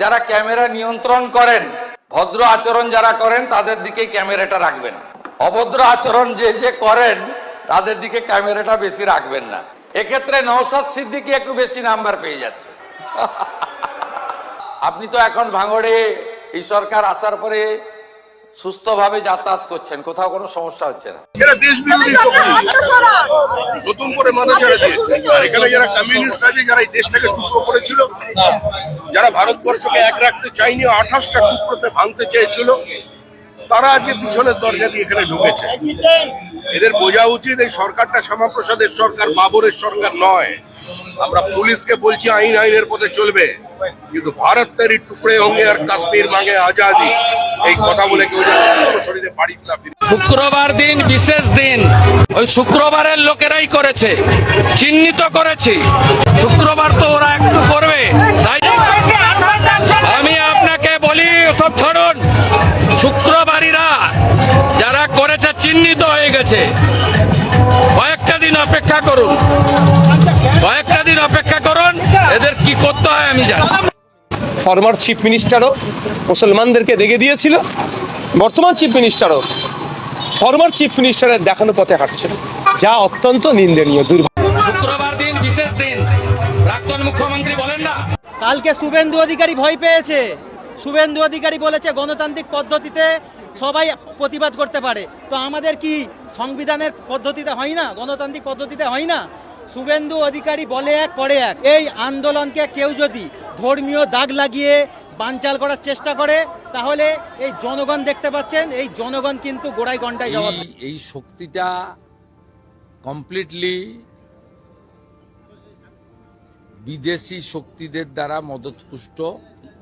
যারা ক্যামেরা নিয়ন্ত্রণ করেন, ভদ্র আচরণ যারা করেন তাদের দিকে ক্যামেরাটা রাখবেন। অভদ্র আচরণ যে করেন তাদের দিকে ক্যামেরাটা বেশি রাখবেন না। এক্ষেত্রে নওশাদ সিদ্দিকী একটু বেশি নাম্বার পেয়ে যাচ্ছে। আপনি তো এখন ভাঙড়ে এই সরকার আসার পরে সুস্থভাবে যাতায়াত করছেন, কোথাও কোনো সমস্যা হচ্ছে না। এরা দেশ বিরোধী শক্তি নতুন করে মাথা ছেড়ে দিয়েছে। আর এখানে যারা কমিউনিস্ট আছে, যারা এই দেশটাকে টুকরো করেছিল, যারা ভারতবর্ষকে এক রাখতে চায়নি, 28টা টুকরোতে ভাঙতে চেয়েছিল, তারা আজকে পিছনের দরজা দিয়ে এখানে ঢুকেছে। এদের বোঝা উচিত এই সরকারটা শ্যামাপ্রসাদের সরকার, বাবরের সরকার নয়। আমরা পুলিশকে বলছি আইনের পথে চলবে, কিন্তু ভারত তেরি টুকরে হোঙ্গে আর কাশ্মীর মাঙ্গে আজাদি, এই কথা বলে কেউ শরীরে বাড়ি ফেলা। শুক্রবার দিন বিশেষ দিন, ওই শুক্রবারের লোকেরাই করেছে, চিহ্নিত করেছি। শুক্রবার তো ওরা একটু করবে, তাই আমি আপনাকে বলি সব ছাড়ুন। শুক্রবারীরা যারা করেছে চিহ্নিত হয়ে গেছে, কয়েকটা দিন অপেক্ষা করুন, কয়েকটা দিন অপেক্ষা করুন, এদের কি করতে হয় আমি জানি। ফরমার চিফ মিনিস্টারও মুসলমানদেরকে দেখে দিয়েছিল, বর্তমান চিফ মিনিস্টারও ফরমার চিফ মিনিস্টারের দেখানো পথে হাঁটছেন, যা অত্যন্ত নিন্দনীয়, দুর্ভাগ্য। শুক্রবার দিন বিশেষ দিন, প্রাক্তন মুখ্যমন্ত্রী বলেন না। কালকে শুভেন্দু অধিকারী ভয় পেয়েছে। শুভেন্দু অধিকারী বলেছে গণতান্ত্রিক পদ্ধতিতে সবাই প্রতিবাদ করতে পারে। তো আমাদের কি সংবিধানের পদ্ধতিতে হয় না, গণতান্ত্রিক পদ্ধতিতে হয় না? শুভেন্দু অধিকারী বলে এক করে এক। এই আন্দোলনকে কেউ যদি ধর্মীয় দাগ লাগিয়ে বানচাল করার চেষ্টা করে, তাহলে এই জনগণ দেখতে পাচ্ছেন, এই জনগণ কিন্তু গোড়ায় ঘন্টায় জবাব। এই শক্তিটা কমপ্লিটলি বিদেশি শক্তিদের দ্বারা মদতপুষ্ট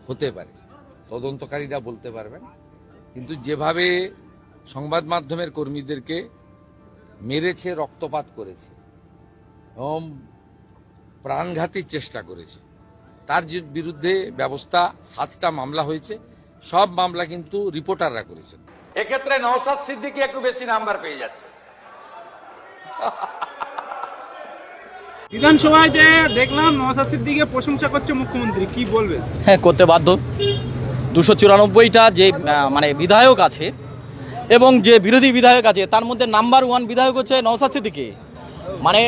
হতে পারে, তদন্তকারীরা বলতে পারবেন। কিন্তু যেভাবে সংবাদ মাধ্যমের কর্মীদেরকে মেরেছে, রক্তপাত করেছে এবং প্রাণঘাতী চেষ্টা করেছে, তার বিরুদ্ধে ব্যবস্থা 7টা মামলা হয়েছে। সব মামলা কিন্তু রিপোর্টাররা করেছেন। এক্ষেত্রে নওশাদ সিদ্দিকী একটু বেশি নাম্বার পেয়ে যাচ্ছে। বিধানসভায় যে দেখলাম নওশাদ সিদ্দিকীকে প্রশংসা করছে মুখ্যমন্ত্রী, কি বলবেন? হ্যাঁ, করতে বাধ্য। 294টা যে মানে বিধায়ক আছে এবং যে বিরোধী বিধায়ক আছে, তার মধ্যে নাম্বার 1 বিধায়ক হচ্ছে নওশাদ সিদ্দিকী। মানে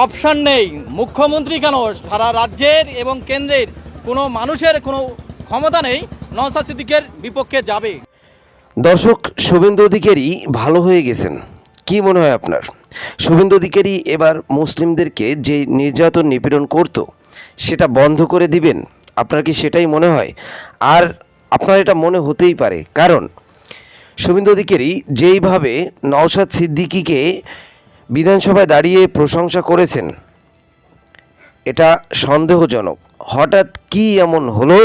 অপশন নেই। মুখ্যমন্ত্রী কেন, সারা রাজ্যের এবং কেন্দ্রের কোনো মানুষের কোনো ক্ষমতা নেই নওশাদ সিদ্দিকীর বিপক্ষে যাবে। দর্শক, শুভেন্দু অধিকারী ভালো হয়ে গেছেন, কি মনে হয় আপনার? শুভেন্দু অধিকারী এবার মুসলিমদেরকে যে নির্যাতন নিপীড়ন করত সেটা বন্ধ করে দিবেন, আপনার কি সেটাই মনে হয়? আর আপনার এটা মনে হতেই পারে, কারণ শুভেন্দু অধিকারী যেইভাবে নওশাদ সিদ্দিকীকে বিধানসভায় দাঁড়িয়ে প্রশংসা করেছেন, এটা সন্দেহজনক। হঠাৎ কি এমন হলো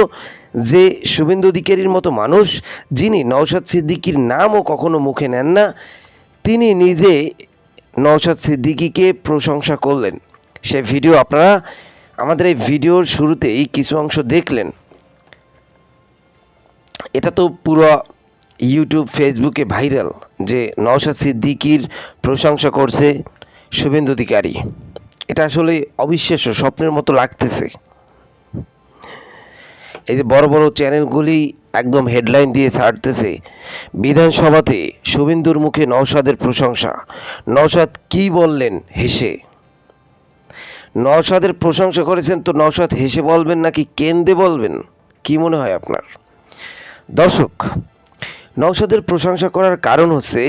যে শুভেন্দু অধিকারীর মতো মানুষ, যিনি নওশাদ সিদ্দিকীর নামও কখনো মুখে নেন না, তিনি নিজে নওশাদ সিদ্দিকীকে প্রশংসা করলেন। সে ভিডিও আপনারা আমাদের এই ভিডিওর শুরুতেই কিছু অংশ দেখলেন। এটা তো পুরো ইউটিউব, ফেসবুকে ভাইরাল যে নওশাদ সিদ্দিকীর প্রশংসা করছে শুভেন্দু অধিকারী। এটা আসলে অবিশ্বাস্য, স্বপ্নের মতো লাগতেছে। এই যে বড় বড় চ্যানেলগুলি একদম হেডলাইন দিয়ে ছাড়তেছে, বিধানসভাতে শুভেন্দুর মুখে নওশাদের প্রশংসা। নওশাদ কি বললেন? হেসে। নওশাদের প্রশংসা করেছেন, তো নওশাদ হেসে বলবেন নাকি কেন্দে বলবেন? কি মনে হয় আপনার? দর্শক, নওশাদের প্রশংসা করার কারণ হচ্ছে,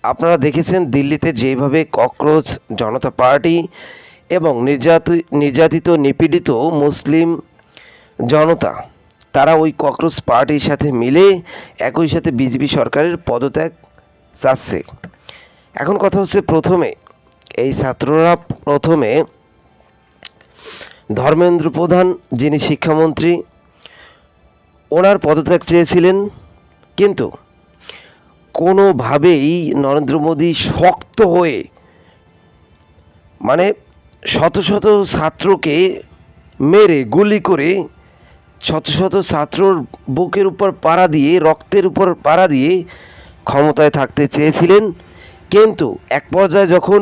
আপনারা দেখেছেন দিল্লিতে যেভাবে ককরোচ জনতা পার্টি এবং নির্যাতিত নিপীড়িত মুসলিম জনতা, তারা ওই ককরোচ পার্টির সাথে মিলে একই সাথে বিজেপি সরকারের পদত্যাগ চাচ্ছে। এখন কথা হচ্ছে, প্রথমে এই ছাত্ররা প্রথমে ধর্মেন্দ্র প্রধান, যিনি শিক্ষামন্ত্রী, ওনার পদত্যাগ চেয়েছিলেন, কিন্তু কোনোভাবেই নরেন্দ্র মোদী শক্ত হয়ে, মানে শত শত ছাত্রকে মেরে গুলি করে শত শত ছাত্রর বুকের উপর পাড়া দিয়ে, রক্তের উপর পাড়া দিয়ে ক্ষমতায় থাকতে চেয়েছিলেন। কিন্তু এক পর্যায়ে যখন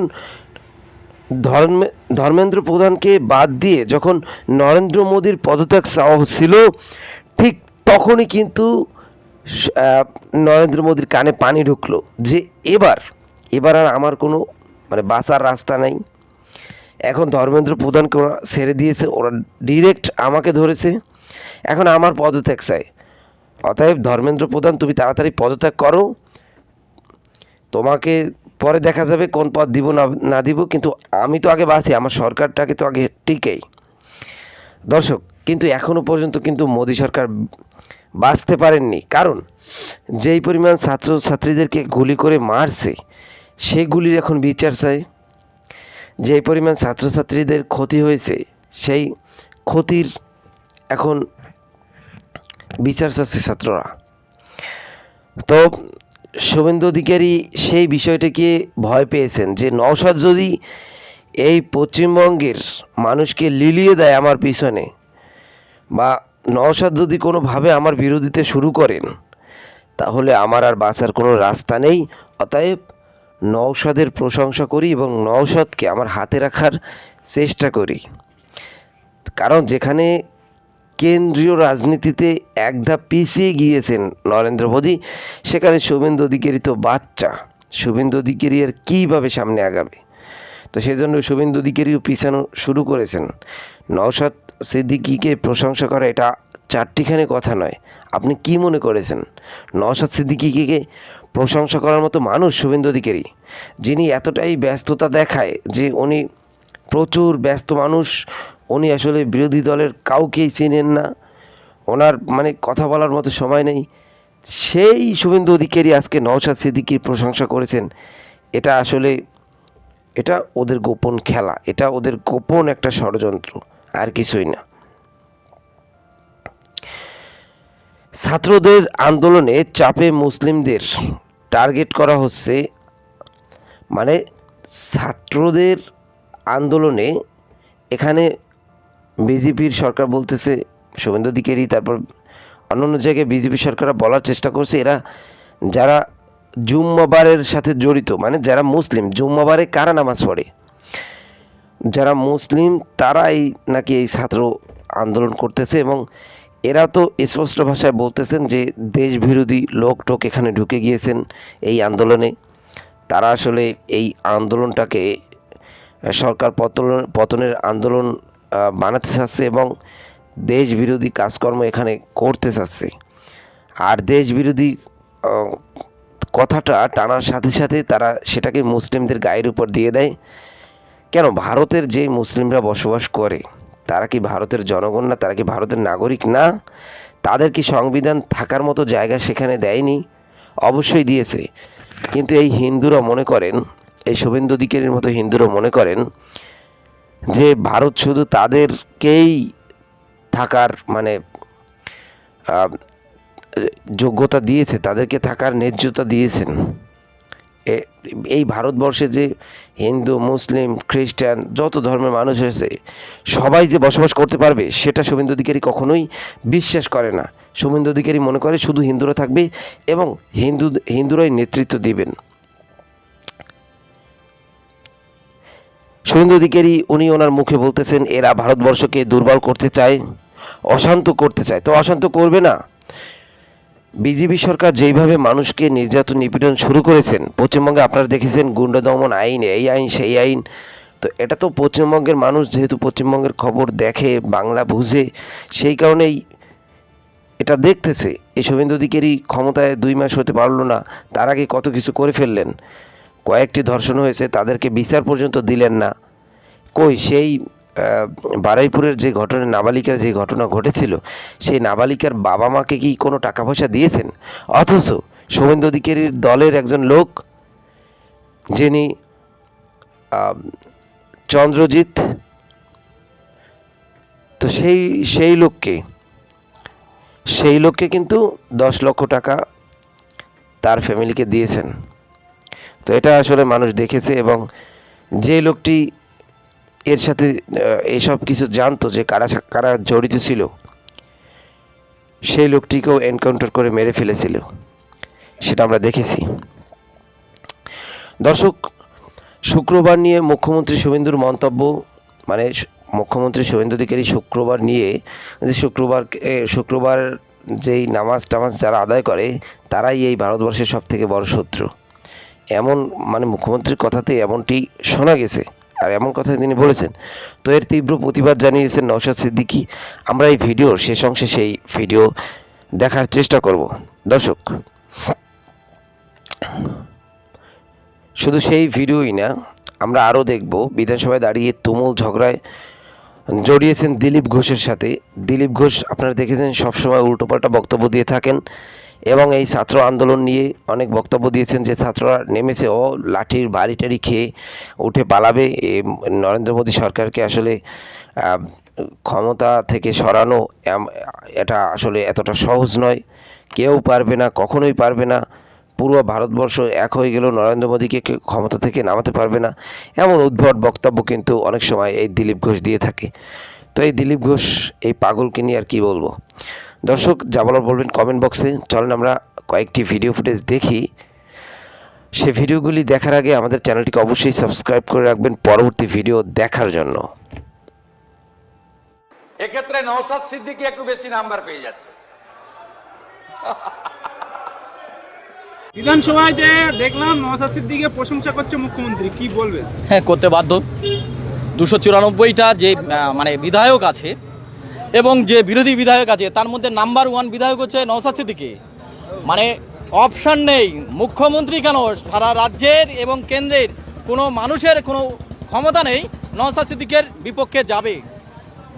ধর্মেন্দ্র প্রধানকে বাদ দিয়ে যখন নরেন্দ্র মোদীর পদত্যাগ চাওয়া হচ্ছিল, ঠিক তখনই কিন্তু নরেন্দ্র মোদীর কানে পানি ঢুকলো যে এবার আর আমার কোনো মানে বাঁচার রাস্তা নাই। এখন ধর্মেন্দ্র প্রধানকে ওরা ছেড়ে দিয়েছে, ওরা ডিরেক্ট আমাকে ধরেছে, এখন আমার পদত্যাগ চাই। অতএব ধর্মেন্দ্র প্রধান, তুমি তাড়াতাড়ি পদত্যাগ করো, তোমাকে পরে দেখা যাবে কোন পদ দিব না দিব, কিন্তু আমি তো আগে বাঁচি, আমার সরকারটাকে তো আগে টিকেই। দর্শক, কিন্তু এখনও পর্যন্ত কিন্তু মোদী সরকার বাঁচতে পারেননি, কারণ যেই পরিমাণ ছাত্রছাত্রীদেরকে গুলি করে মারছে সেই গুলির এখন বিচার চাই। যেই পরিমাণ ছাত্রছাত্রীদের ক্ষতি হয়েছে সেই ক্ষতির এখন বিচার চাচ্ছে ছাত্ররা। তো শুভেন্দু অধিকারী সেই বিষয়টাকে ভয় পেয়েছেন যে নওশাদ যদি এই পশ্চিমবঙ্গের মানুষকে লিলিয়ে দেয় আমার পিছনে, বা নওশাদ যদি কোনোভাবে আমার বিরোধিতা শুরু করেন, তাহলে আমার আর বাঁচার কোনো রাস্তা নেই। অতএব নওশাদের প্রশংসা করি এবং নওশাদকে আমার হাতে রাখার চেষ্টা করি, কারণ যেখানে কেন্দ্রীয় রাজনীতিতে এক ধাপ পিছিয়ে গিয়েছেন নরেন্দ্র মোদী, সেখানে শুভেন্দু অধিকারী তো বাচ্চা। শুভেন্দু অধিকারী আর কীভাবে সামনে আগাবে? তো সেজন্য শুভেন্দু অধিকারীও পিছানো শুরু করেছেন। নওশাদ সিদ্দিকীকে প্রশংসা করা এটা চারটিখানি কথা নয়। আপনি কি মনে করেছেন নওশাদ সিদ্দিকীকে প্রশংসা করার মতো মানুষ শুভেন্দু অধিকারী, যিনি এতটাই ব্যস্ততা দেখায় যে উনি প্রচুর ব্যস্ত মানুষ, উনি আসলে বিরোধী দলের কাউকেই চেনেন না, ওনার মানে কথা বলার মতো সময় নেই, সেই শুভেন্দু অধিকারী আজকে নওশাদ সিদ্দিকীর প্রশংসা করেছেন। এটা আসলে এটা ওদের গোপন খেলা, এটা ওদের গোপন একটা ষড়যন্ত্র, আর কিছুই না। ছাত্রদের আন্দোলনে চাপে মুসলিমদের টার্গেট করা হচ্ছে, মানে ছাত্রদের আন্দোলনে এখানে বিজেপির সরকার বলতেছে, শুভেন্দু অধিকারী তারপর অন্যান্য জায়গায় বিজেপি সরকাররা বলার চেষ্টা করছে এরা যারা জুম্মাবারের সাথে জড়িত, মানে যারা মুসলিম, জুম্মাবারে কারা নামাজ পড়ে, যারা মুসলিম তারাই নাকি এই ছাত্র আন্দোলন করতেছে। এবং এরা তো স্পষ্ট ভাষায় বলতেছেন যে দেশ বিরোধী লোক এখানে ঢুকে গিয়েছেন এই আন্দোলনে। তারা আসলে এই আন্দোলনটাকে সরকার পতনের আন্দোলন বানাতে চাচ্ছে এবং দেশ বিরোধী কাজকর্ম এখানে করতে চাচ্ছে। আর দেশ বিরোধী কথাটা টানার সাথে সাথে তারা সেটাকে মুসলিমদের গায়ের উপর দিয়ে দেয়। কেন? ভারতের যে মুসলিমরা বসবাস করে তারা কি ভারতের জনগণ না? তারা কি ভারতের নাগরিক না? তাদের কি সংবিধান থাকার মতো জায়গা সেখানে দেয়নি? অবশ্যই দিয়েছে। কিন্তু এই হিন্দুরা মনে করেন, এই শুভেন্দু অধিকারীর মতো হিন্দুরা মনে করেন যে ভারত শুধু তাদেরকেই থাকার মানে যোগ্যতা দিয়েছে, তাদেরকে থাকার ন্যায্যতা দিয়েছেন। এই ভারতবর্ষে যে হিন্দু, মুসলিম, খ্রিস্টান যত ধর্মের মানুষ আছে সবাই যে বসবাস করতে পারবে সেটা শুভেন্দু অধিকারী কখনোই বিশ্বাস করে না। শুভেন্দু অধিকারী মনে করে শুধু হিন্দুরা থাকবে এবং হিন্দুরাই নেতৃত্ব দিবেন। শুভেন্দু অধিকারী উনি ওনার মুখে বলতেছেন এরা ভারতবর্ষকে দুর্বল করতে চায়, অশান্ত করতে চায়। তো অশান্ত করবে না। বিজেপি সরকার যেইভাবে মানুষকে নির্যাতন নিপীড়ন শুরু করেছেন পশ্চিমবঙ্গে, আপনারা দেখেছেন গুন্ডা দমন আইন, এই আইন সেই আইন। তো এটা তো পশ্চিমবঙ্গের মানুষ যেহেতু পশ্চিমবঙ্গের খবর দেখে, বাংলা বুঝে, সেই কারণেই এটা দেখতেছে। এই শুভেন্দু অধিকারী ক্ষমতায় 2 মাস হতে পারলো না, তার আগে কত কিছু করে ফেললেন। কয়েকটি ধর্ষণ হয়েছে, তাদেরকে বিচার পর্যন্ত দিলেন না। কই সেই বারুইপুরের যে ঘটনা, নাবালিকার যে ঘটনা ঘটেছিল, সেই নাবালিকার বাবা মাকে কি কোনো টাকা পয়সা দিয়েছেন? অথচ শুভেন্দু অধিকারীর দলের একজন লোক, যিনি চন্দ্রজিৎ, তো সেই লোককে কিন্তু 10 লক্ষ টাকা তার ফ্যামিলিকে দিয়েছেন। তো এটা আসলে মানুষ দেখেছে এবং যে লোকটি এর সাথে এসব কিছু জানতো যে কারা জড়িত ছিল, সেই লোকটিকেও এনকাউন্টার করে মেরে ফেলেছিল, সেটা আমরা দেখেছি। দর্শক, শুক্রবার নিয়ে মুখ্যমন্ত্রী শুভেন্দুর মন্তব্য, মানে মুখ্যমন্ত্রী শুভেন্দু অধিকারী শুক্রবার নিয়ে যে শুক্রবার যেই নামাজ টামাজ যারা আদায় করে তারাই এই ভারতবর্ষের সব থেকে বড় শত্রু, এমন মানে মুখ্যমন্ত্রীর কথাতে এমনটি শোনা গেছে আর এমন কথা তিনি বলেছেন। তো এর তীব্র প্রতিবাদ জানিয়েছেন নওশাদ সিদ্দিকী। আমরা এই ভিডিওর শেষ অংশে সেই ভিডিও দেখার চেষ্টা করব। দর্শক, শুধু সেই ভিডিওই না, আমরা আরও দেখব বিধানসভায় দাঁড়িয়ে তুমুল ঝগড়ায় জড়িয়েছেন দিলীপ ঘোষের সাথে। দিলীপ ঘোষ আপনারা দেখেছেন সবসময় উল্টোপাল্টা বক্তব্য দিয়ে থাকেন এবং এই ছাত্র আন্দোলন নিয়ে অনেক বক্তব্য দিয়েছেন যে ছাত্ররা নেমেছে ও লাঠির বাড়ি টাড়ি খেয়ে উঠে পালাবে, নরেন্দ্র মোদী সরকারকে আসলে ক্ষমতা থেকে সরানো এটা আসলে এতটা সহজ নয়, কেউ পারবে না, কখনোই পারবে না, পুরো ভারতবর্ষ এক হয়ে গেল, নরেন্দ্র মোদীকে ক্ষমতা থেকে নামাতে পারবে না, এমন উদ্ভট বক্তব্য কিন্তু অনেক সময় এই দিলীপ ঘোষ দিয়ে থাকে। তো এই দিলীপ ঘোষ এই পাগলকে নিয়ে আর কি বলবো। দর্শক, যা বলার বলবেন কমেন্ট বক্সে। চলেন আমরা কয়েকটি ভিডিও ফুটেজ দেখি। সে ভিডিওগুলি দেখার আগে আমাদের চ্যানেলটিকে অবশ্যই সাবস্ক্রাইব করে রাখবেন পরবর্তী ভিডিও দেখার জন্য। এক্ষেত্রে নওশাদ সিদ্দিকী একটু বেশি নাম্বার পেয়ে যাচ্ছে। বিধানসভায় যে দেখলাম নওশাদ সিদ্দিকীকে প্রশংসা করছে মুখ্যমন্ত্রী, কি বলবেন? হ্যাঁ, করতে বাধ্য। 294টা যে মানে বিধায়ক আছে এবং যে বিরোধী বিধায়ক আছে তার মধ্যে নাম্বার 1 বিধায়ক হচ্ছে নওশাদ সিদ্দিকী। মানে অপশান নেই, মুখ্যমন্ত্রী কেন সারা রাজ্যের এবং কেন্দ্রের কোনো মানুষের কোনো ক্ষমতা নেই নওশাদ সিদ্দিকীর বিপক্ষে যাবে।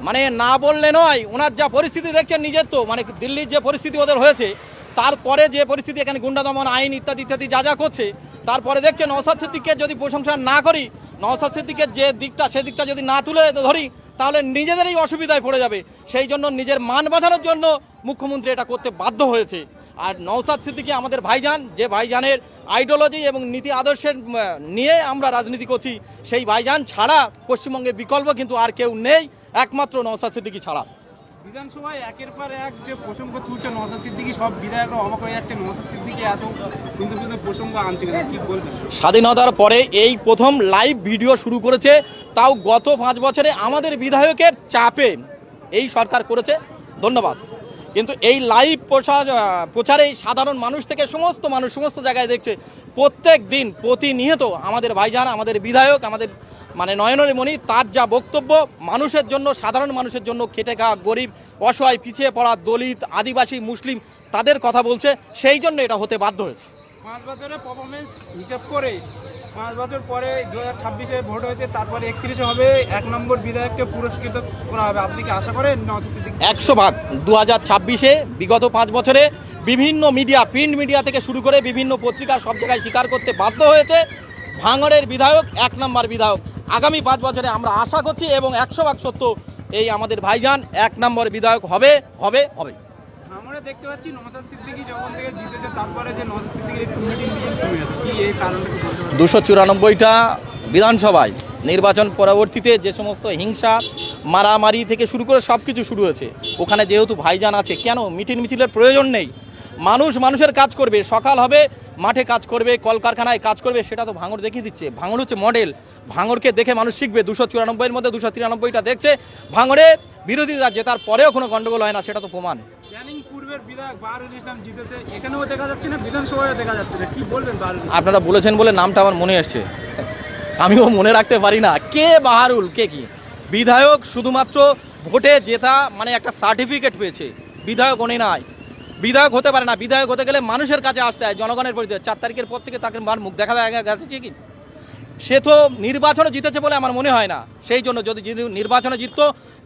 মানে না বললে নয়, ওনার যা পরিস্থিতি দেখছেন নিজের, তো মানে দিল্লির যে পরিস্থিতি ওদের হয়েছে, তারপরে যে পরিস্থিতি এখানে গুন্ডা দমন আইন ইত্যাদি ইত্যাদি যা যা করছে, তারপরে দেখছে নওশাদ সিদ্দিকীকে যদি প্রশংসা না করি, নওশাদ সিদ্দিকীর যে দিকটা সে দিকটা যদি না তুলে ধরি, তাহলে নিজেদেরই অসুবিধায় পড়ে যাবে। সেই জন্য নিজের মান বাঁচানোর জন্য মুখ্যমন্ত্রী এটা করতে বাধ্য হয়েছে। আর নওশাদ সিদ্দিকী আমাদের ভাইজান, যে ভাইজানের আইডিওলজি এবং নীতি আদর্শের নিয়ে আমরা রাজনীতি করছি, সেই ভাইজান ছাড়া পশ্চিমবঙ্গে বিকল্প কিন্তু আর কেউ নেই, একমাত্র নওশাদ সিদ্দিকী ছাড়া। বিধানসভায় একের পর এক যে প্রসঙ্গ তুলছে নওশাদ সিদ্দিকী, সব বিধায়করা অবাক হয়ে যাচ্ছে নওশাদ সিদ্দিকী এত কিন্তু প্রসঙ্গ আনছে কেন, কি বলবেন? স্বাধীনতার পরে এই প্রথম লাইভ ভিডিও শুরু করেছে, তাও গত 5 বছরে আমাদের বিধায়কের চাপে এই সরকার করেছে, ধন্যবাদ। কিন্তু এই লাইভ প্রচারে সাধারণ মানুষ থেকে সমস্ত মানুষ সমস্ত জায়গায় দেখছে, প্রত্যেক দিন প্রতিনিয়ত আমাদের ভাইজান, আমাদের বিধায়ক, আমাদের মানে নয়নের মণি, তার যা বক্তব্য মানুষের জন্য, সাধারণ মানুষের জন্য, খেটে খাওয়া গরিব, অসহায়, পিছিয়ে পড়া, দলিত, আদিবাসী, মুসলিম, তাদের কথা বলছে, সেই জন্য এটা হতে বাধ্য হয়েছে। 5 বছরের পারফরমেন্স হিসাব করে 5 বছর পরে 2026-এ ভোট হয়েছে, তারপরে 31-এ হবে 1 নম্বর বিধায়ককে পুরস্কৃত করা হবে। আপনি কি আশা করেন নওশাদ সিদ্দিকী? 100 ভাগ 2026-এ বিগত 5 বছরে বিভিন্ন মিডিয়া, প্রিন্ট মিডিয়া থেকে শুরু করে বিভিন্ন পত্রিকা সব জায়গায় স্বীকার করতে বাধ্য হয়েছে, ভাঙড়ের বিধায়ক 1 নম্বর বিধায়ক। আগামী 5 বছরে আমরা আশা করছি এবং 100 ভাগ সত্য, এই আমাদের ভাইজান 1 নম্বর বিধায়ক হবে হবে হবে। আমরা দেখতে পাচ্ছি নওশাদ সিদ্দিকী যখন থেকে জিতেছে, তারপরে যে নওশাদ সিদ্দিকীর একটু মিটিং কমে যাচ্ছে, কি এই কারণটা কি বলতে পারবেন? 294টা বিধানসভায় নির্বাচন পরবর্তীতে যে সমস্ত হিংসা, মারামারি থেকে শুরু করে সব কিছু শুরু হয়েছে, ওখানে যেহেতু ভাইজান আছে, কেন মিটিং মিছিলের প্রয়োজন নেই। মানুষ মানুষের কাজ করবে, সকাল হবে মাঠে কাজ করবে, কলকারখানায় কাজ করবে, সেটা তো ভাঙড় দেখিয়ে দিচ্ছে। ভাঙড় হচ্ছে মডেল, ভাঙড়কে দেখে মানুষ শিখবে। 294-এর মধ্যে 293টা দেখছে ভাঙড়ে বিরোধীরা জেতার পরেও কোনো গন্ডগোল হয় না, সেটা তো প্রমাণ। ক্যানিং পূর্বের বিধায়ক বাহারুল ইসলাম জিতেছে, এখানেও দেখা যাচ্ছে না, বিধানসভায় দেখা যাচ্ছে না, কি বলবেন বাহারুল? আপনারা বলেছেন বলে নামটা আমার মনে আসছে, আমিও মনে রাখতে পারি না কে বাহারুল, কে কি বিধায়ক। শুধুমাত্র ভোটে জেতা মানে একটা সার্টিফিকেট পেয়েছে, বিধায়ক উনি নাই, বিধায়ক হতে পারে না। বিধায়ক হতে গেলে মানুষের কাছে আসতে হয়, জনগণের পরিচয়। 4 তারিখের পর থেকে তাকে মুখ দেখা গেছে কি, সে তো নির্বাচনে জিতেছে বলে আমার মনে হয় না। সেই জন্য যদি নির্বাচনে জিততো,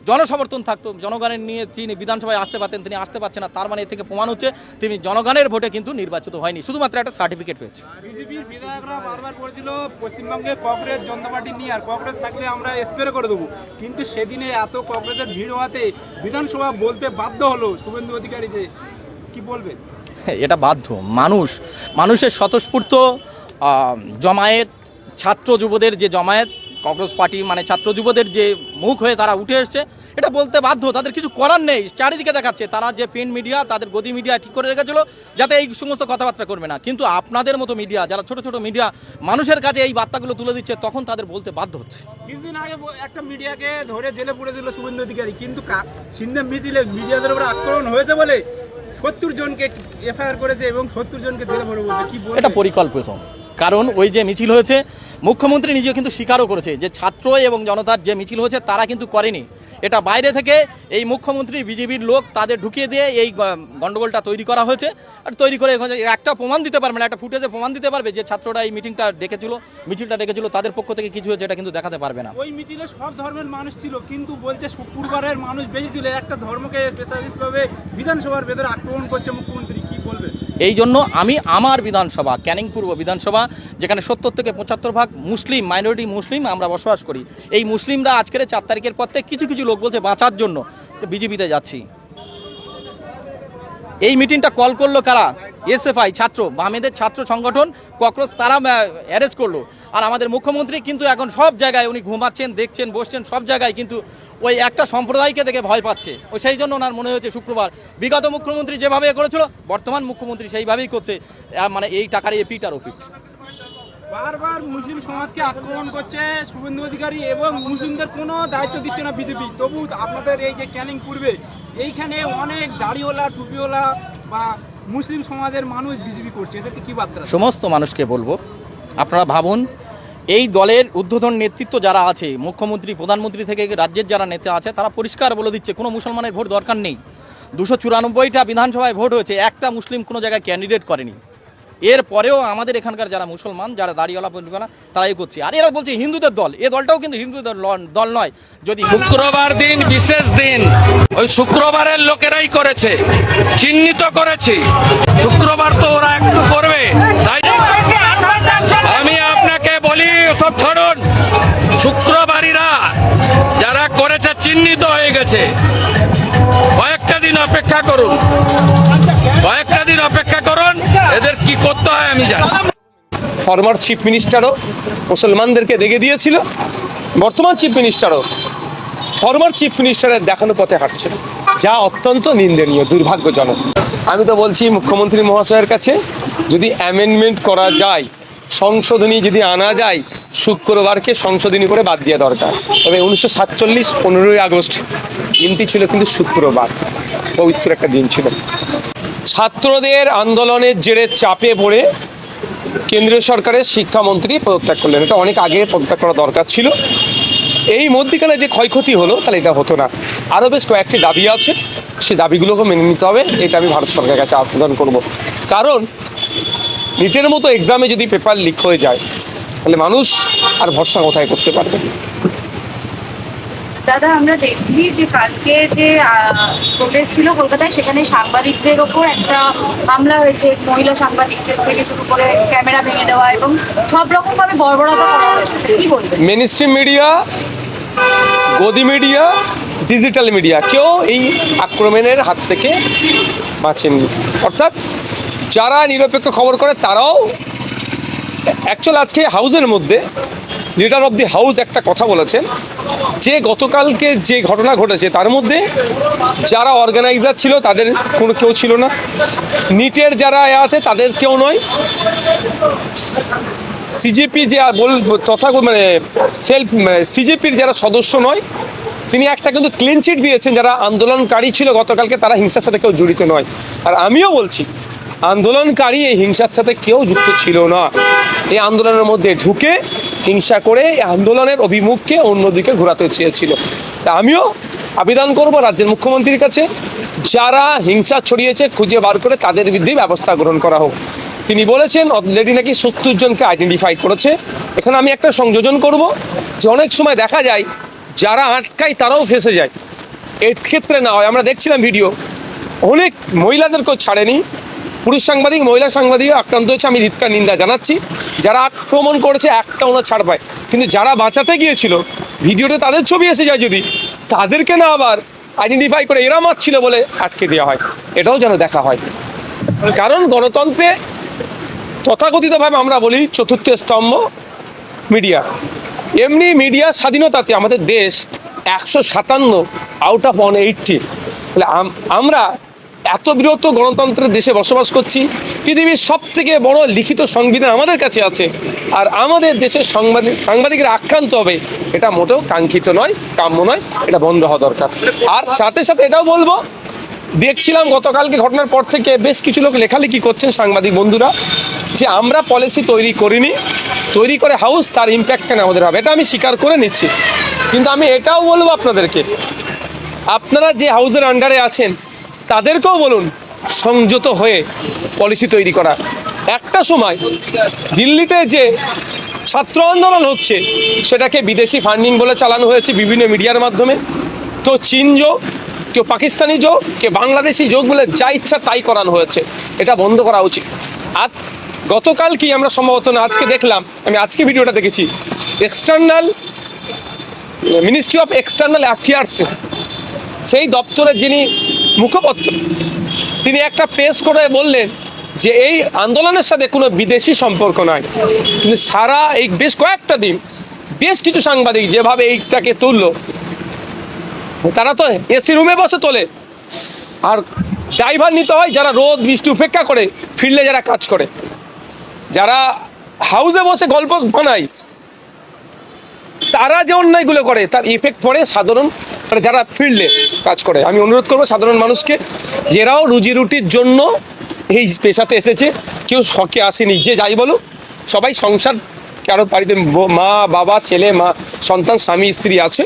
জনসমর্থন থাকতো, জনগণের নিয়ে তিনি বিধানসভায় আসতে পারতেন, তিনি আসতে পারছেন না। তার মানে এর থেকে প্রমাণ হচ্ছে তিনি জনগণের ভোটে কিন্তু নির্বাচিত হয়নি, শুধুমাত্র একটা সার্টিফিকেট পেয়েছে। বিজেপির বিধায়করা বারবার বলেছিল পশ্চিমবঙ্গে কংগ্রেস জনতা পার্টি নিয়ে, আর কংগ্রেস থাকলে আমরা স্প্রে করে দেবো, কিন্তু সেদিনে এত কংগ্রেসের ভিড় হওয়াতে বিধানসভা বলতে বাধ্য হলো শুভেন্দু অধিকারী, যে কি বলবেন? এটা বাধ্য, মানুষের স্বতঃস্ফূর্ত জমায়েত, ছাত্র যুবদের যে জমায়েত, কংগ্রেস পার্টি মানে ছাত্র যুবদের যে মুখ হয়ে তারা উঠে এসছে, এটা বলতে বাধ্য, তাদের কিছু করার নেই। চারিদিকে দেখাচ্ছে তারা যে প্রিন্ট মিডিয়া, তাদের গদি মিডিয়া ঠিক করে রেখেছিল যাতে এই সমস্ত কথাবার্তা করবে না, কিন্তু আপনাদের মতো মিডিয়া, যারা ছোট ছোট মিডিয়া মানুষের কাছে এই বার্তাগুলো তুলে দিচ্ছে, তখন তাদের বলতে বাধ্য হচ্ছে। কিছুদিন আগে একটা মিডিয়াকে ধরে জেলে পুরে দিল শুভেন্দু অধিকারী, কিন্তু সিন্ধে মিছিলে মিডিয়াদের উপর আক্রমণ হয়েছে বলে 70 জনকে এফআইআর করেছে এবং 70 জনকে জেলে ভরে বলছে। কি বলবো? এটা পরিকল্পিত, কারণ ওই যে মিছিল হয়েছে, মুখ্যমন্ত্রী নিজে কিন্তু স্বীকারও করেছে যে ছাত্র এবং জনতার যে মিছিল হয়েছে তারা কিন্তু করেনি, এটা বাইরে থেকে এই মুখ্যমন্ত্রী বিজেপির লোক তাদের ঢুকিয়ে দিয়ে এই গন্ডগোলটা তৈরি করা হয়েছে। আর তৈরি করে একটা প্রমাণ দিতে পারবে না, একটা ফুটেজে প্রমাণ দিতে পারবে যে ছাত্ররা এই মিটিংটা ডেকেছিল, মিছিলটা ডেকেছিল, তাদের পক্ষ থেকে কিছু হয়েছে, এটা কিন্তু দেখাতে পারবে না। ওই মিছিলে সব ধর্মের মানুষ ছিল, কিন্তু বলছে শুক্রবারের মানুষ বেশি ছিল, একটা ধর্মকে পেশাগতভাবে বিধানসভার ভেতরে আক্রমণ করছে মুখ্যমন্ত্রী। কি বলবে? এই জন্য আমি আমার বিধানসভা, ক্যানিং পূর্ব বিধানসভা, যেখানে 70 থেকে 75% মুসলিম, মাইনরিটি মুসলিম আমরা বসবাস করি, এই মুসলিমরা আজকের 4 তারিখের পর থেকে কিছু কিছু লোক বলছে বাঁচার জন্য বিজেপিতে যাচ্ছি। এই মিটিংটা কল করলো কারা? এসএফআই ছাত্র, বামেদের ছাত্র সংগঠন ককরোচ, তারা অ্যারেস্ট করলো। আর আমাদের মুখ্যমন্ত্রী কিন্তু এখন সব জায়গায় উনি ঘুমাচ্ছেন, দেখছেন, বসছেন, সব জায়গায় কিন্তু ওই একটা সম্প্রদায়কে দেখে ভয় পাচ্ছে। ওই সেই জন্য ওনার মনে হয়েছে শুক্রবার বিগত মুখ্যমন্ত্রী যেভাবে করেছিল বর্তমান মুখ্যমন্ত্রী সেইভাবেই করছে, মানে এই টাকার এপিট আর ওপিট। বারবার মুসলিম সমাজকে আক্রমণ করছে শুভেন্দু অধিকারী এবং মুসলিমদের কোনো দায়িত্ব দিচ্ছে না বিজেপি। তবু আপনাদের এই যে ক্যানিং পূর্বে এইখানে অনেক দাড়িওয়ালা, টুপিওয়ালা বা মুসলিম সমাজের মানুষ বিজেপি করছে, এদেরকে কি বার্তা? সমস্ত মানুষকে বলবো, আপনারা ভাবুন, এই দলের ঊর্ধ্বতন নেতৃত্ব যারা আছে, মুখ্যমন্ত্রী, প্রধানমন্ত্রী থেকে রাজ্যের যারা নেতা আছে, তারা পরিষ্কার বলে দিচ্ছে কোনো মুসলমানের ভোট দরকার নেই। 294টা বিধানসভায় ভোট হয়েছে, একটা মুসলিম কোনো জায়গায় ক্যান্ডিডেট করেনি। এরপরেও আমাদের এখানকার যারা মুসলমান, যারা দাড়িওয়ালা পরিবারা, তারাই করছে। আর এরা বলছে হিন্দুদের দল, এ দলটাও কিন্তু হিন্দুদের দল নয়। যদি শুক্রবার দিন বিশেষ দিন, ওই শুক্রবারের লোকেরাই করেছে, চিহ্নিত করেছি। শুক্রবার তো ওরা একটু করবে, তাই আমি আপনাকে বলি সব ছাড়ুন। শুক্রবারীরা যারা করেছে চিহ্নিত হয়ে গেছে, কয়েকটা দিন অপেক্ষা করুন, কয়েকটা দিন অপেক্ষা করুন, এদের কি করতে হয় আমি জানি। ফরমার চিফ মিনিস্টারও মুসলমানদেরকে দেখে দিয়েছিল, বর্তমান চিফ মিনিস্টারও ফরমার চিফ মিনিস্টারের দেখানো পথে হাঁটছে, যা অত্যন্ত নিন্দনীয়, দুর্ভাগ্যজনক। আমি তো বলছি মুখ্যমন্ত্রী মহাশয়ের কাছে, যদি অ্যামেন্ডমেন্ট করা যায়, সংশোধনী যদি আনা যায়, শুক্রবারকে সংশোধনী করে বাদ দেওয়া দরকার। তবে 1947 15ই আগস্ট দিনটি ছিল কিন্তু শুক্রবার, পবিত্র একটা দিন ছিল। ছাত্রদের আন্দোলনের জেরে চাপে পড়ে কেন্দ্রীয় সরকারের শিক্ষামন্ত্রী পদত্যাগ করলেন, এটা অনেক আগে পদত্যাগ করা দরকার ছিল। এই মধ্যিখানে যে ক্ষয়ক্ষতি হলো তাহলে এটা হতো না। আরও বেশ কয়েকটি দাবি আছে, সেই দাবিগুলোকে মেনে নিতে হবে, এটা আমি ভারত সরকারের কাছে আবেদন করব। কারণ নিটের মতো এক্সামে যদি পেপার লিক হয়ে যায় তাহলে মানুষ আর ভরসা কোথায় করতে পারবে? দাদা, আমরা দেখছি যে কালকে যে প্রোটেস্ট ছিল কলকাতায়, সেখানে সাংবাদিকদের ওপর একটা হামলা হয়েছে, মহিলা সাংবাদিকদের থেকে শুরু করে ক্যামেরা ভেঙে দেওয়া এবং সব রকম ভাবে বর্বরতা করা হয়েছে, কি বলবেন? মেইনস্ট্রিম মিডিয়া, গদি মিডিয়া, ডিজিটাল মিডিয়া কেউ এই আক্রমণের হাত থেকে বাঁচেননি। অর্থাৎ যারা নিরপেক্ষ খবর করে তারাও অ্যাকচুয়াল আজকে হাউসের মধ্যে লিডার অফ দি হাউস একটা কথা বলেছেন যে গতকালকে যে ঘটনা ঘটেছে তার মধ্যে যারা অর্গানাইজার ছিল তাদের কোনো কেউ ছিল না, নিটের যারা আছে তাদের কেউ নয়, সিজেপি যে তথা মানে সিজেপির যারা সদস্য নয়, তিনি একটা কিন্তু ক্লিন চিট দিয়েছেন যারা আন্দোলনকারী ছিল গতকালকে তারা হিংসার সাথে কেউ জড়িত নয়। আর আমিও বলছি আন্দোলনকারী এই হিংসার সাথে কেউ যুক্ত ছিল না। এই আন্দোলনের মধ্যে ঢুকে হিংসা করে এই আন্দোলনের অভিমুখকে অন্যদিকে ঘোরাতে চেয়েছিল। তা আমিও আবেদন করব রাজ্যের মুখ্যমন্ত্রীর কাছে, যারা হিংসা ছড়িয়েছে খুঁজে বার করে তাদের বিরুদ্ধে ব্যবস্থা গ্রহণ করা হোক। তিনি বলেছেন অলরেডি নাকি 70 জনকে আইডেন্টিফাই করেছে। এখানে আমি একটা সংযোজন করব যে অনেক সময় দেখা যায় যারা আটকায় তারাও ফেঁসে যায়, এর ক্ষেত্রে না হয়। আমরা দেখছিলাম ভিডিও, অনেক মহিলাদেরকেও ছাড়েনি, পুরুষ সাংবাদিক, মহিলা সাংবাদিক আক্রান্ত হয়েছে। আমি ধিক্কার নিন্দা জানাচ্ছি। যারা আক্রমণ করেছে একটা ওনার ছাড় পায়, কিন্তু যারা বাঁচাতে গিয়েছিল ভিডিওতে তাদের ছবি এসে যায়, যদি তাদেরকে না আবার আইডেন্টিফাই করে এরা মারছিল বলে আটকে দেওয়া হয়, এটাও যেন দেখা হয়। কারণ গণতন্ত্রে তথাকথিতভাবে আমরা বলি চতুর্থ স্তম্ভ মিডিয়া, এমনি মিডিয়ার স্বাধীনতাতে আমাদের দেশ 157 আউট অফ 180। তাহলে আমরা এত বৃহৎ গণতন্ত্রের দেশে বসবাস করছি, পৃথিবীর সব থেকে বড় লিখিত সংবিধান আমাদের কাছে আছে, আর আমাদের দেশের সাংবাদিকেরা আক্রান্ত হবে, এটা মোটেও কাঙ্ক্ষিত নয়, কাম্য নয়, এটা বন্ধ হওয়া দরকার। আর সাথে সাথে এটাও বলবো, দেখছিলাম গতকালকে ঘটনার পর থেকে বেশ কিছু লোক লেখালেখি করছেন সাংবাদিক বন্ধুরা, যে আমরা পলিসি তৈরি করিনি, তৈরি করে হাউস, তার ইম্প্যাক্ট কেন আমাদের হবে। এটা আমি স্বীকার করে নিচ্ছি, কিন্তু আমি এটাও বলবো আপনাদেরকে, আপনারা যে হাউসের আন্ডারে আছেন তাদেরকেও বলুন সংযত হয়ে পলিসি তৈরি করা। একটা সময় দিল্লিতে যে ছাত্র আন্দোলন হচ্ছে সেটাকে বিদেশি ফান্ডিং বলে চালানো হয়েছে বিভিন্ন মিডিয়ার মাধ্যমে, কেউ চীন যোগ, কেউ পাকিস্তানি যোগ, কেউ বাংলাদেশি যোগ বলে যা ইচ্ছা তাই করানো হয়েছে। এটা বন্ধ করা উচিত। আজ গতকাল কি আমরা সম্ভবত না আজকে দেখলাম, আমি আজকে ভিডিওটা দেখেছি, মিনিস্ট্রি অফ এক্সটার্নাল অ্যাফেয়ার্স সেই দপ্তরের যিনি মুখপাত্র, তিনি একটা প্রেস করে বললেন যে এই আন্দোলনের সাথে কোনো বিদেশি সম্পর্ক নাই। কিন্তু সারা এই বেশ কয়েকটা দিন বেশ কিছু সাংবাদিক যেভাবে এইটাকে তুললো, তারা তো এসি রুমে বসে তোলে, আর ড্রাইভার নিতে হয় যারা রোদ বৃষ্টি উপেক্ষা করে ফিল্ডে যারা কাজ করে, যারা হাউসে বসে গল্প বানায়, তারা যে অন্যায়গুলো করে তার ইফেক্ট পড়ে সাধারণ যারা ফিল্ডে কাজ করে। আমি অনুরোধ করবো সাধারণ মানুষকে, যেরাও রুজি রুটির জন্য এই পেশাতে এসেছে, কেউ শখে আসেনি, যে যাই বলো সবাই সংসার, কারো বাড়িতে মা বাবা ছেলে মা সন্তান স্বামী স্ত্রী আছে,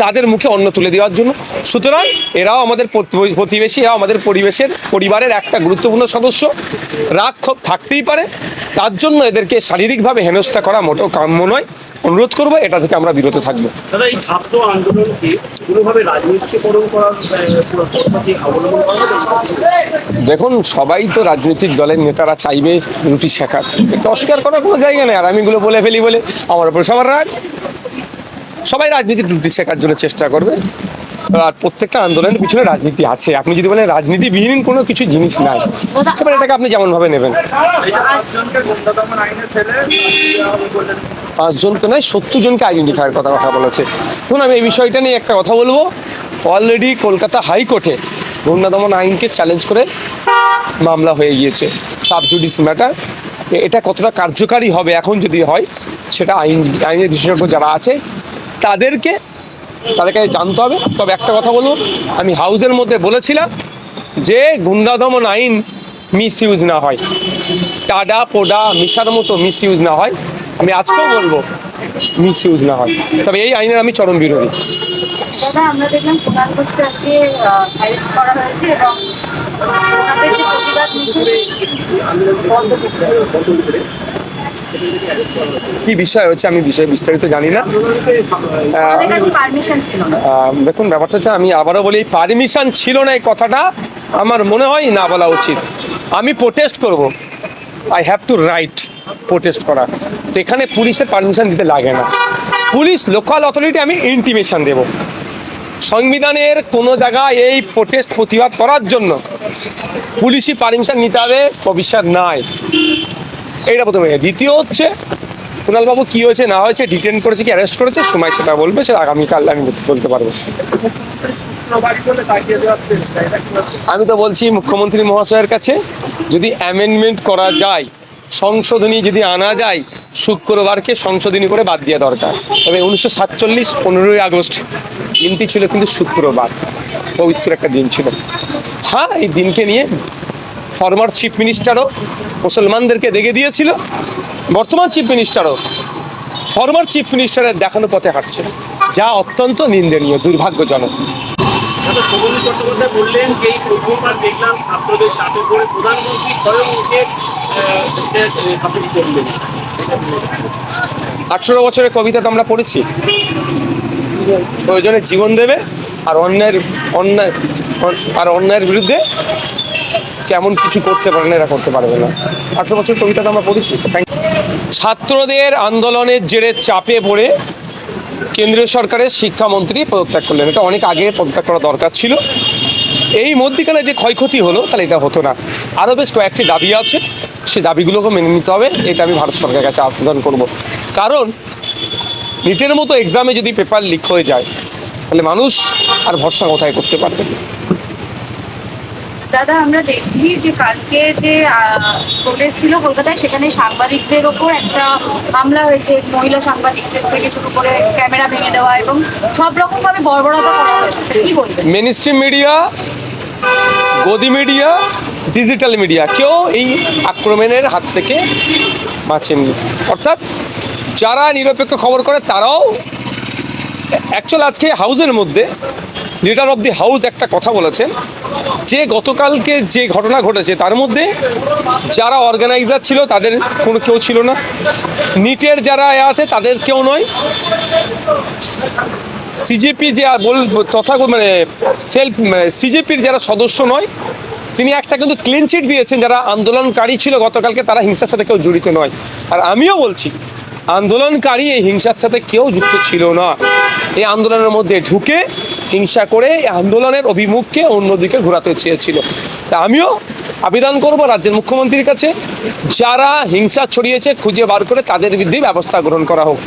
তাদের মুখে অন্ন তুলে দেওয়ার জন্য। সুতরাং এরাও আমাদের প্রতিবেশী, এরাও আমাদের পরিবারের একটা গুরুত্বপূর্ণ সদস্য। রাগ ক্ষোভ থাকতেই পারে, তার জন্য এদেরকে শারীরিকভাবে হেনস্থা করা মোটেও কাম্য নয়। অনুরোধ করবো এটা থেকে আমরা বিরত থাকবো। দাদা, এই ছাত্র আন্দোলনকে কোনোভাবে রাজনীতিকরণ করার পদ্ধতি অবলম্বন করা হবে? দেখুন, সবাই তো রাজনৈতিক দলের নেতারা চাইবে রুটি শেখার, এটা অস্বীকার করার কোনো জায়গা নেই। আর আমি এগুলো বলে ফেলি বলে আমার উপর সবার রাগ। সবাই রাজনীতির রুটি শেখার জন্য চেষ্টা করবে, আর প্রত্যেকটা আন্দোলনের পিছনে রাজনীতি আছে। আপনি যদি বলেন রাজনীতিবিহীন কোনো কিছু জিনিস নাই, এবার এটাকে আপনি যেমন ভাবে নেবেন। 5 জনকে নয় 70 জনকে আইডেন্টিফাইয়ের কথা বলেছে। দেখুন, আমি এই বিষয়টা নিয়ে একটা কথা বলবো। অলরেডি কলকাতা হাইকোর্টে গুন্ডা দমন আইনকে চ্যালেঞ্জ করে মামলা হয়ে গিয়েছে, সাব জুডিস ম্যাটার। এটা কতটা কার্যকারী হবে এখন যদি হয়, সেটা আইনের বিশেষজ্ঞ যারা আছে তাদেরকে জানতে হবে। তবে একটা কথা বলবো, আমি হাউসের মধ্যে বলেছিলাম যে গুন্ডা দমন আইন মিস ইউজ না হয়, টাডা পোডা মিশার মতো মিস ইউজ না হয়। আমি আজকেও বলবো মিস ইউজ না হয়, তবে এই আইনের আমি চরম বিরোধী। দাদা, আমরা দেখলাম কুণাল ঘোষকে আজকে অ্যারেস্ট করা হয়েছে এবং ওনাদের যে প্রতিবাদ কি বিষয় হচ্ছে আমি বিষয়ে বিস্তারিত জানি না। পারমিশন ছিল না। দেখুন, ব্যাপারটা হচ্ছে, আমি আবারও বলি, পারমিশন ছিল না এই কথাটা আমার মনে হয় না বলা উচিত। আমি প্রোটেস্ট করব, I have to right protest করা। তো এখানে পুলিশের পারমিশন দিতে লাগে না। পুলিশ লোকাল অথরিটি আমি ইন্টিমেশন দেব। সংবিধানের কোনো জায়গায় এই প্রতিবাদ করার জন্য পুলিশই পারমিশন নিতে হবে ভবিষ্যৎ নাই। এইটা প্রথমে। দ্বিতীয় হচ্ছে, কুণালবাবু কী হয়েছে না হয়েছে, ডিটেন করেছে কি অ্যারেস্ট করেছে, সময় সেটা বলবে, সেটা আগামীকাল আমি বলতে পারবো। আমি তো বলছি মুখ্যমন্ত্রী মহাশয়ের কাছে, যদি অ্যামেন্ডমেন্ট করা যায়, সংশোধনী যদি আনা যায়, শুক্রবারকে সংশোধনী করে বাদ দেওয়া দরকার। তবে 1947 15ই আগস্ট দিনটি ছিল কিন্তু শুক্রবার, পবিত্র একটা দিন ছিল। হ্যাঁ, এই দিনকে নিয়ে ফরমার চিফ মিনিস্টারও মুসলমানদেরকে দেখে দিয়েছিল, বর্তমান চিফ মিনিস্টারও ফরমার চিফ মিনিস্টারের দেখানো পথে হাঁটছে, যা অত্যন্ত নিন্দনীয়, দুর্ভাগ্যজনক। শোভনদেব চট্টোপাধ্যায় বললেন যে এই প্রথমবার দেখলাম ছাত্রদের চাপে পড়ে প্রধানমন্ত্রী স্বয়ং এসে করলেন। 18 বছরের কবিতা তো আমরা পড়েছি, প্রয়োজনে জীবন দেবে আর অন্যায়ের বিরুদ্ধে কেমন কিছু করতে পারে না, এরা করতে পারবে না। 18 বছর কবিতা তো আমরা পড়েছি। ছাত্রদের আন্দোলনের জেরে চাপে পড়ে কেন্দ্রীয় সরকারের শিক্ষামন্ত্রী পদত্যাগ করলেন। এটা অনেক আগে পদত্যাগ করা দরকার ছিল। এই মধ্যিখানে যে ক্ষয়ক্ষতি হলো, তাহলে এটা হতো না। আরও বেশ কয়েকটি দাবি আছে, সেই দাবিগুলোকে মেনে নিতে হবে। এটা আমি ভারত সরকারের কাছে আবেদন করব। কারণ নিটের মতো এক্সামে যদি পেপার লিক হয়ে যায় তাহলে মানুষ আর ভরসা কোথায় করতে পারবে? দাদা আমরা দেখছি যে কালকে যে প্রোটেস্ট ছিল কলকাতায়, সেখানে সাংবাদিকদের ওপর একটা হামলা হয়েছে, মহিলা সাংবাদিকদের থেকে শুরু করে ক্যামেরা ভেঙে দেওয়া এবং সব রকম ভাবে বর্বরতা করা হয়েছে, কি বলবেন? মেন স্ট্রিম মিডিয়া, গদি মিডিয়া, ডিজিটাল মিডিয়া কেউ এই আক্রমণের হাত থেকে বাঁচেননি। অর্থাৎ যারা নিরপেক্ষ খবর করে তারাও অ্যাকচুয়াল আজকে হাউসের মধ্যে লিডার অফ দি হাউস একটা কথা বলেছেন যে গতকালকে যে ঘটনা ঘটেছে তার মধ্যে যারা অর্গানাইজার ছিল তাদের কোনো কেউ ছিল না, নিটের যারা আছে তাদের কেউ নয়, সিজেপি যে তথা সিজেপির যারা সদস্য নয় তিনি একটা কিন্তু ক্লিন চিট দিয়েছেন, যারা আন্দোলনকারী ছিল গতকালকে তারা হিংসার সাথে কেউ জড়িত নয়। আর আমিও বলছি আন্দোলনকারী এই হিংসার সাথে কেউ যুক্ত ছিল না। এই আন্দোলনের মধ্যে ঢুকে হিংসা করে এই আন্দোলনের অভিমুখকে অন্যদিকে ঘোরাতে চেয়েছিল। তা আমিও আবেদন করব রাজ্যের মুখ্যমন্ত্রীর কাছে, যারা হিংসা ছড়িয়েছে খুঁজে বার করে তাদের বিরুদ্ধে ব্যবস্থা গ্রহণ করা হোক।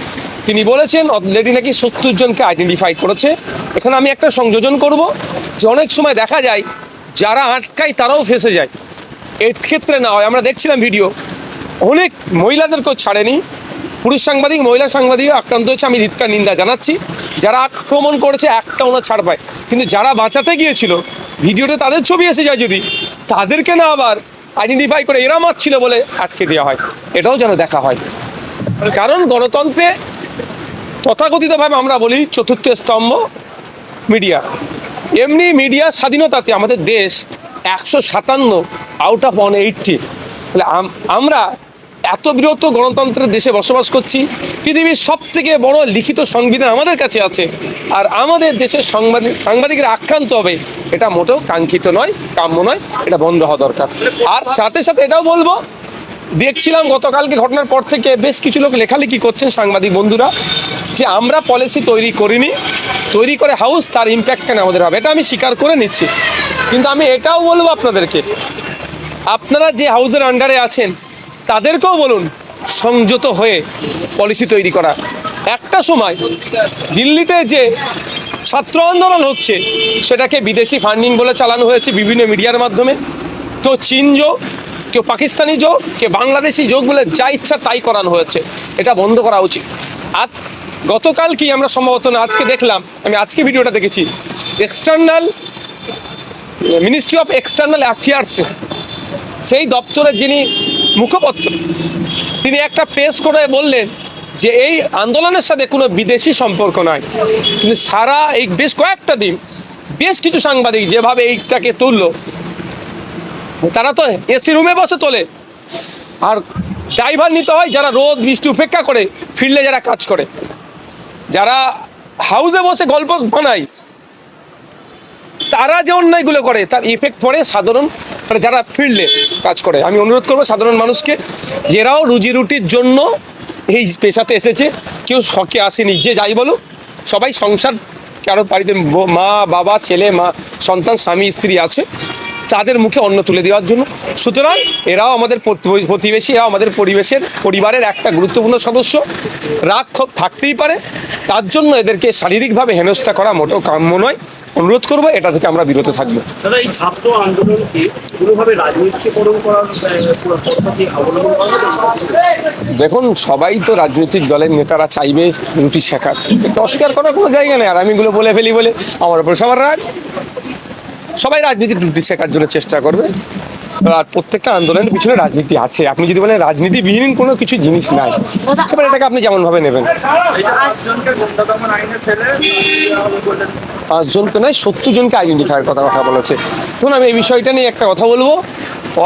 তিনি বলেছেন অলরেডি নাকি 70 জনকে আইডেন্টিফাই করেছে। এখানে আমি একটা সংযোজন করব যে অনেক সময় দেখা যায় যারা আটকায় তারাও ফেঁসে যায়, এর ক্ষেত্রে না হয়। আমরা দেখছিলাম ভিডিও, অনেক মহিলাদেরকেও ছাড়েনি, পুরুষ সাংবাদিক মহিলা সাংবাদিক আক্রান্ত হয়েছে। আমি ধিক্কার নিন্দা জানাচ্ছি, যারা আক্রমণ করেছে একটা ওনা ছাড় পায়, কিন্তু যারা বাঁচাতে গিয়েছিল ভিডিওতে তাদের ছবি এসে যায় যদি, তাদেরকে না আবার আইডেন্টিফাই করে এরা মারছিল বলে আটকে দেওয়া হয়, এটাও যেন দেখা হয়। কারণ গণতন্ত্রে তথাকথিতভাবে আমরা বলি চতুর্থ স্তম্ভ মিডিয়া, এমনি মিডিয়ার স্বাধীনতাতে আমাদের দেশ 157 আউট অফ 180। তাহলে আমরা এত বৃহৎ গণতন্ত্রের দেশে বসবাস করছি, পৃথিবীর সবথেকে বড় লিখিত সংবিধান আমাদের কাছে আছে, আর আমাদের দেশের সাংবাদিকরা আক্রান্ত হবে এটা মোটেও কাঙ্ক্ষিত নয়, কাম্য নয়, এটা বন্ধ হওয়া দরকার। আর সাথে সাথে এটাও বলবো, দেখছিলাম গতকালকে ঘটনার পর থেকে বেশ কিছু লোক লেখালেখি করছেন সাংবাদিক বন্ধুরা যে আমরা পলিসি তৈরি করিনি, তৈরি করে হাউস তার ইম্প্যাক্ট কেন আমাদের হবে, এটা আমি স্বীকার করে নিচ্ছি। কিন্তু আমি এটাও বলবো আপনাদেরকে, আপনারা যে হাউসের আন্ডারে আছেন তাদেরকেও বলুন সংযত হয়ে পলিসি তৈরি করা। একটা সময় দিল্লিতে যে ছাত্র আন্দোলন হচ্ছে সেটাকে বিদেশি ফান্ডিং বলে চালানো হয়েছে বিভিন্ন মিডিয়ার মাধ্যমে, কেউ চীন যোগ, কেউ পাকিস্তানি যোগ, কেউ বাংলাদেশি যোগ বলে যা ইচ্ছা তাই করানো হয়েছে, এটা বন্ধ করা উচিত। আজ গতকাল কি আমরা সম্ভবত না আজকে দেখলাম, আমি আজকে ভিডিওটা দেখেছি, মিনিস্ট্রি অফ এক্সটার্নাল অ্যাফেয়ার্স সেই দপ্তরের যিনি মুখপাত্র তিনি একটা প্রেস করে বললেন যে এই আন্দোলনের সাথে কোনো বিদেশি সম্পর্ক নাই। কিন্তু সারা এই বেশ কয়েকটা দিন বেশ কিছু সাংবাদিক যেভাবে এইটাকে তুললো, তারা তো এসি রুমে বসে তোলে, আর ড্রাইভার নিতে হয় যারা রোদ বৃষ্টি উপেক্ষা করে ফিল্ডে যারা কাজ করে, যারা হাউসে বসে গল্প বানায়, তারা যে অন্যায়গুলো করে তার ইফেক্ট পড়ে সাধারণ যারা ফিল্ডে কাজ করে। আমি অনুরোধ করবো সাধারণ মানুষকে, যেরাও রুজি রুটির জন্য এই পেশাতে এসেছে, কেউ শখে আসেনি, যে যাই বলুক সবাই সংসার, কারো বাড়িতে মা বাবা ছেলে মা সন্তান স্বামী স্ত্রী আছে, তাদের মুখে অন্ন তুলে দেওয়ার জন্য। সুতরাং এরাও আমাদের প্রতিবেশী, এরাও আমাদের পরিবারের একটা গুরুত্বপূর্ণ সদস্য, রাগ ক্ষোভ থাকতেই পারে, তার জন্য এদেরকে শারীরিকভাবে হেনস্থা করা মোটেও কাম্য নয়। অনুরোধ করবো এটা থেকে আমরা বিরত থাকবো। দাদা এই ছাত্র আন্দোলনকে কোনোভাবে রাজনীতিকরণ করার পদ্ধতি অবলম্বন করা হবে? দেখুন, সবাই তো রাজনৈতিক দলের নেতারা চাইবে রুটি শেখার, এটা অস্বীকার করার কোনো জায়গা নেই। আর আমি এগুলো বলে ফেলি বলে আমার উপর সবার রাগ। সবাই রাজনীতির রুটি শেখার জন্য চেষ্টা করবে, আর প্রত্যেকটা আন্দোলনের পিছনে রাজনীতি আছে। আপনি যদি বলেন রাজনীতিবিহীন কোনো কিছু জিনিস নাই, এবার এটাকে আপনি যেমন ভাবে নেবেন। 5 জনকে নয় 70 জনকে আইডেন্টিফাইয়ের কথা বলেছে। তখন আমি এই বিষয়টা নিয়ে একটা কথা বলবো,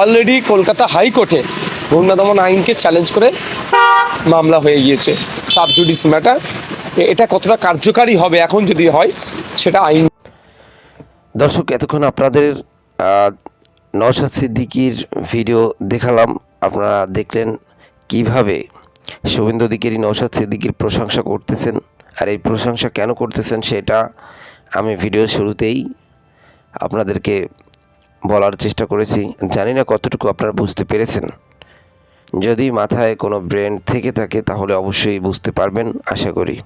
অলরেডি কলকাতা হাইকোর্টে গুন্ডা দমন আইনকে চ্যালেঞ্জ করে মামলা হয়ে গিয়েছে, সাব জুডিস ম্যাটার। এটা কতটা কার্যকারী হবে এখন যদি হয় সেটা আইন। দর্শক, এতক্ষণ আপনাদের নওশাদ সিদ্দিকীর ভিডিও দেখালাম। আপনারা দেখলেন কিভাবে শুভেন্দু অধিকারী নওশাদ সিদ্দিকীর প্রশংসা করতেছেন, আর এই প্রশংসা কেন করতেছেন সেটা আমি ভিডিওর শুরুতেই আপনাদেরকে বলার চেষ্টা করেছি। জানি না কতটুকু আপনারা বুঝতে পেরেছেন। যদি মাথায় কোনো ব্রেন থেকে থাকে তাহলে অবশ্যই বুঝতে পারবেন আশা করি।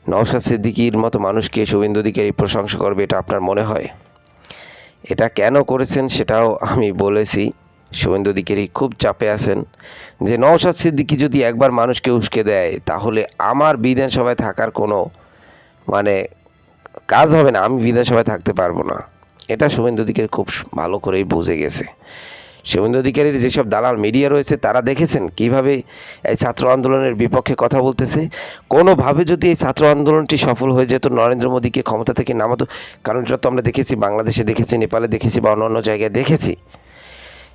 নওশাদ সিদ্দিকীর মতো মানুষকে শুভেন্দু অধিকারী প্রশংসা করবে এটা আপনার মনে হয়? এটা কেন করেছেন সেটাও আমি বলেছি। শুভেন্দু অধিকারী খুব চাপে আছেন যে নওশাদ সিদ্দিকী যদি একবার মানুষকে উস্কে দেয় তাহলে আমার বিধানসভায় থাকার কোনো মানে কাজ হবে না, আমি বিধানসভায় থাকতে পারবো না। এটা শুভেন্দু অধিকারী খুব ভালো করেই বুঝে গেছে। শুভেন্দু অধিকারীর যেসব দালাল মিডিয়া রয়েছে তারা দেখেছেন কিভাবে এই ছাত্র আন্দোলনের বিপক্ষে কথা বলতেছে। কোনোভাবে যদি এই ছাত্র আন্দোলনটি সফল হয়ে যেত, নরেন্দ্র মোদীকে ক্ষমতা থেকে নামাতো, কারণ এটা তো আমরা দেখেছি, বাংলাদেশে দেখেছি, নেপালে দেখেছি বা অন্য জায়গায় দেখেছি,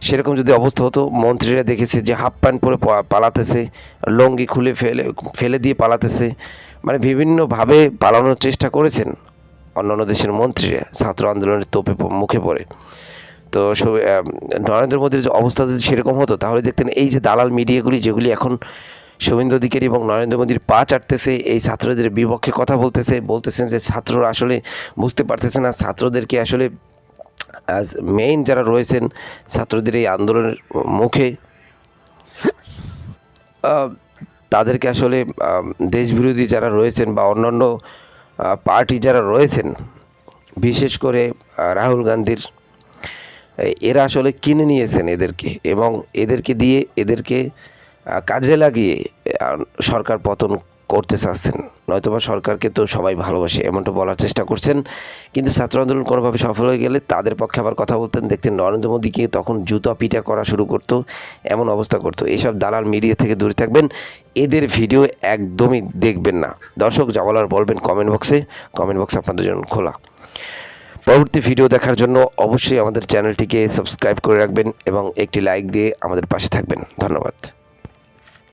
সেরকম যদি অবস্থা হতো, মন্ত্রীরা দেখেছে যে হাফ প্যান্ট পরে পালাতেছে, লঙ্গি খুলে ফেলে দিয়ে পালাতেছে, মানে বিভিন্নভাবে পালানোর চেষ্টা করেছেন অন্যান্য দেশের মন্ত্রীরা ছাত্র আন্দোলনের তোপে মুখে পড়ে। তো নরেন্দ্র মোদীর যে অবস্থা যদি সেরকম হতো তাহলে দেখতেন এই যে দালাল মিডিয়াগুলি যেগুলি এখন শুভেন্দু অধিকারী এবং নরেন্দ্র মোদীর পা চাটতেছে, এই ছাত্রদের বিপক্ষে কথা বলতেছেন যে ছাত্ররা আসলে বুঝতে পারতেছে না, ছাত্রদেরকে আসলে অ্যাজ মেইন যারা রয়েছেন ছাত্রদের এই আন্দোলনের মুখে তাদেরকে আসলে দেশবিরোধী যারা রয়েছেন বা অন্যান্য পার্টি যারা রয়েছেন, বিশেষ করে রাহুল গান্ধীর, এরা আসলে কিনে নিয়েছেন এদেরকে এবং এদেরকে কাজে লাগিয়ে সরকার পতন করতে চাচ্ছেন। নয়তোবা সরকারকে তো সবাই ভালোবাসে এমনটা বলার চেষ্টা করছেন, কিন্তু ছাত্র আন্দোলন কোনোভাবে সফল হয়ে গেলে তাদের পক্ষে আবার কথা বলতেন, দেখতেন নরেন্দ্র মোদীকে তখন জুতা পিটা করা শুরু করতো, এমন অবস্থা করতো। এইসব দালাল মিডিয়া থেকে দূরে থাকবেন, এদের ভিডিও একদমই দেখবেন না। দর্শক যা বলার বলবেন কমেন্ট বক্সে আপনাদের জন্য খোলা। পরবর্তী ভিডিও দেখার জন্য অবশ্যই আমাদের চ্যানেলটিকে সাবস্ক্রাইব করে রাখবেন এবং একটি লাইক দিয়ে আমাদের পাশে থাকবেন। ধন্যবাদ।